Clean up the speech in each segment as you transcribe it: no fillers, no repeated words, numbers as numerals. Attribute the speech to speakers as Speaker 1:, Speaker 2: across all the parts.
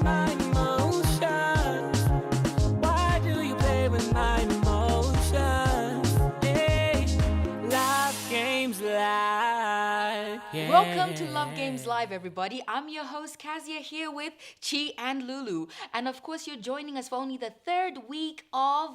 Speaker 1: with my emotions? Why do you play with my emotions? Hey, Love Games Live. Yeah.
Speaker 2: Welcome to Love Games Live, everybody. I'm your host, Kayzia, here with Chi and Lulu. And of course, you're joining us for only the third week of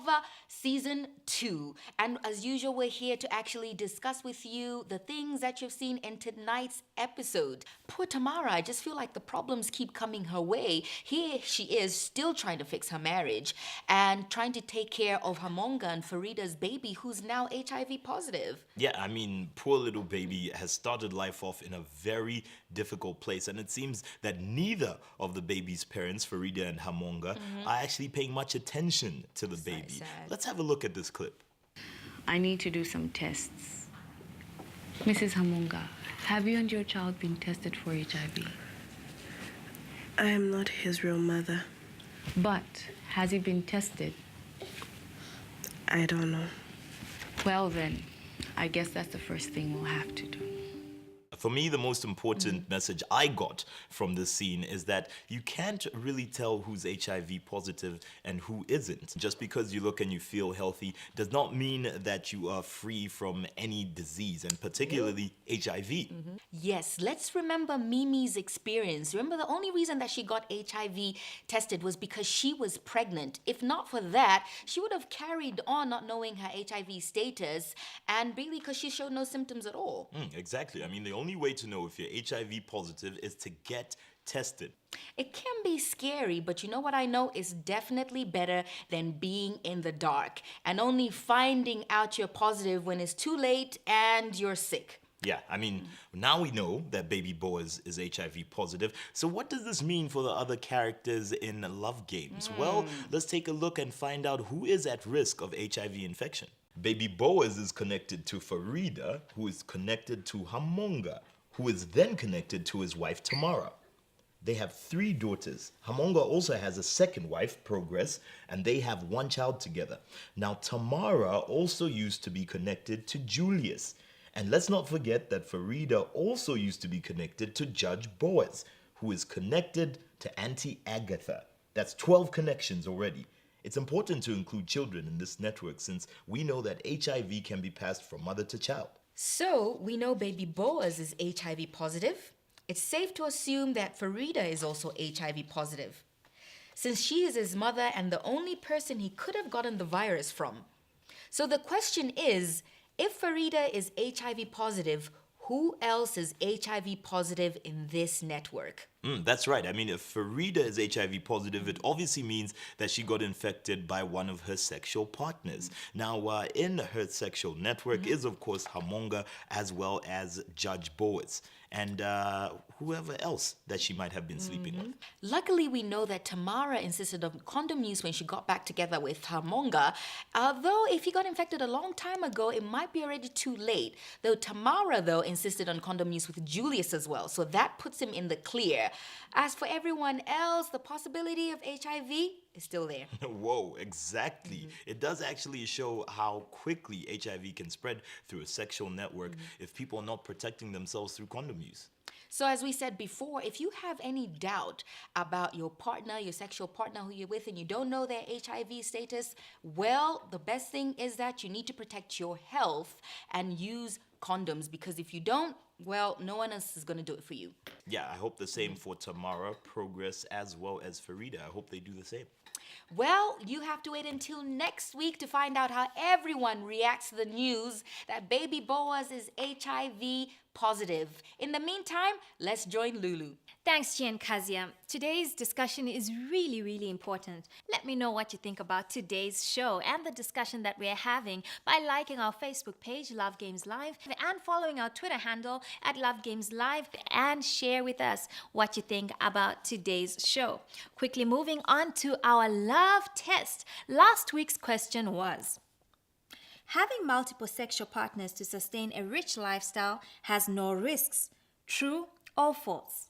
Speaker 2: season 2. And as usual, we're here to actually discuss with you the things that you've seen in tonight's episode. Poor Tamara, I just feel like the problems keep coming her way. Here she is, still trying to fix her marriage and trying to take care of Hamonga and Farida's baby, who's now HIV positive.
Speaker 3: Yeah, I mean, poor little baby has started life off in a very difficult place, and it seems that neither of the baby's parents, Farida and Hamonga, are actually paying much attention to the baby.
Speaker 2: sad.
Speaker 3: Let's have a look at this clip.
Speaker 4: I need to do some tests. Mrs. Hamonga, have you and your child been tested for HIV?
Speaker 5: I am not his real mother.
Speaker 4: But has he been tested?
Speaker 5: I don't know.
Speaker 4: Well then, I guess that's the first thing we'll have to do.
Speaker 3: For me, the most important message I got from this scene is that you can't really tell who's HIV positive and who isn't. Just because you look and you feel healthy does not mean that you are free from any disease, and particularly HIV.
Speaker 2: Yes, let's remember Mimi's experience. Remember, the only reason that she got HIV tested was because she was pregnant. If not for that, she would have carried on not knowing her HIV status, and really because she showed no symptoms at all.
Speaker 3: Exactly. I mean, the only way to know if you're HIV positive is to get tested.
Speaker 2: It can be scary, but you know what I know is definitely better than being in the dark and only finding out you're positive when it's too late and you're sick.
Speaker 3: Yeah, I mean, now we know that baby Boaz is HIV positive. So what does this mean for the other characters in Love Games? Well, let's take a look and find out who is at risk of HIV infection. Baby Boaz is connected to Farida, who is connected to Hamonga, who is then connected to his wife Tamara. They have 3 daughters. Hamonga also has a second wife, Progress, and they have 1 child together. Now, Tamara also used to be connected to Julius. And let's not forget that Farida also used to be connected to Judge Boaz, who is connected to Auntie Agatha. That's 12 connections already. It's important to include children in this network since we know that HIV can be passed from mother to child.
Speaker 2: So, we know baby Boaz is HIV positive. It's safe to assume that Farida is also HIV positive, since she is his mother and the only person he could have gotten the virus from. So the question is, if Farida is HIV positive, who else is HIV positive in this network?
Speaker 3: That's right. I mean, if Farida is HIV positive, it obviously means that she got infected by one of her sexual partners. Now, in her sexual network is, of course, Hamonga as well as Judge Boaz and whoever else that she might have been sleeping with.
Speaker 2: Luckily, we know that Tamara insisted on condom use when she got back together with Hamonga. Although, if he got infected a long time ago, it might be already too late. Though Tamara, though, insisted on condom use with Julius as well. So that puts him in the clear. As for everyone else, the possibility of HIV is still there.
Speaker 3: Whoa, exactly. It does actually show how quickly HIV can spread through a sexual network if people are not protecting themselves through condom use.
Speaker 2: So as we said before, if you have any doubt about your partner, your sexual partner who you're with, and you don't know their HIV status, well, the best thing is that you need to protect your health and use condoms, because if you don't, well, no one else is going to do it for you.
Speaker 3: Yeah, I hope the same for Tamara, Progress, as well as Farida. I hope they do the same.
Speaker 2: Well, you have to wait until next week to find out how everyone reacts to the news that baby Boaz is HIV positive. In the meantime, let's join Lulu.
Speaker 6: Thanks, Chi and Kayzia. Today's discussion is really, really important. Let me know what you think about today's show and the discussion that we're having by liking our Facebook page, Love Games Live, and following our Twitter handle at Love Games Live, and share with us what you think about today's show. Quickly moving on to our love test. Last week's question was: having multiple sexual partners to sustain a rich lifestyle has no risks. True or false?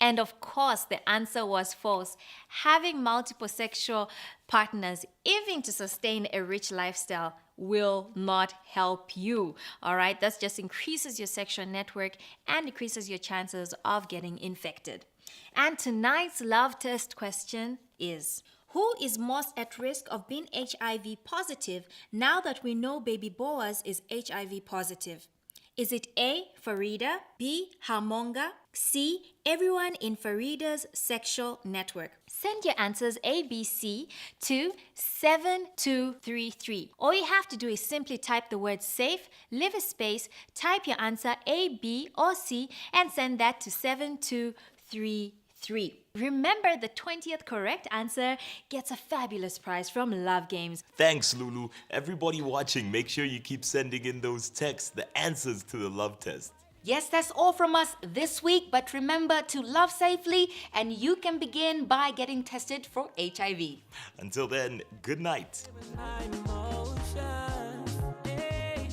Speaker 6: And of course, the answer was false. Having multiple sexual partners, even to sustain a rich lifestyle, will not help you. All right, that just increases your sexual network and decreases your chances of getting infected. And tonight's love test question is: who is most at risk of being HIV positive now that we know baby Boaz is HIV positive? Is it A, Farida, B, Harmonga, C, everyone in Farida's sexual network? Send your answers A, B, C to 7233. All you have to do is simply type the word safe, leave a space, type your answer A, B, or C, and send that to 7233. Remember, the 20th correct answer gets a fabulous prize from Love Games.
Speaker 3: Thanks, Lulu. Everybody watching, make sure you keep sending in those texts, the answers to the love test.
Speaker 2: Yes, that's all from us this week, but remember to love safely, and you can begin by getting tested for HIV.
Speaker 3: Until then, good night.
Speaker 1: My emotions, hey,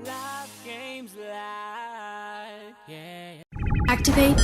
Speaker 1: life games life, yeah.
Speaker 7: Activate.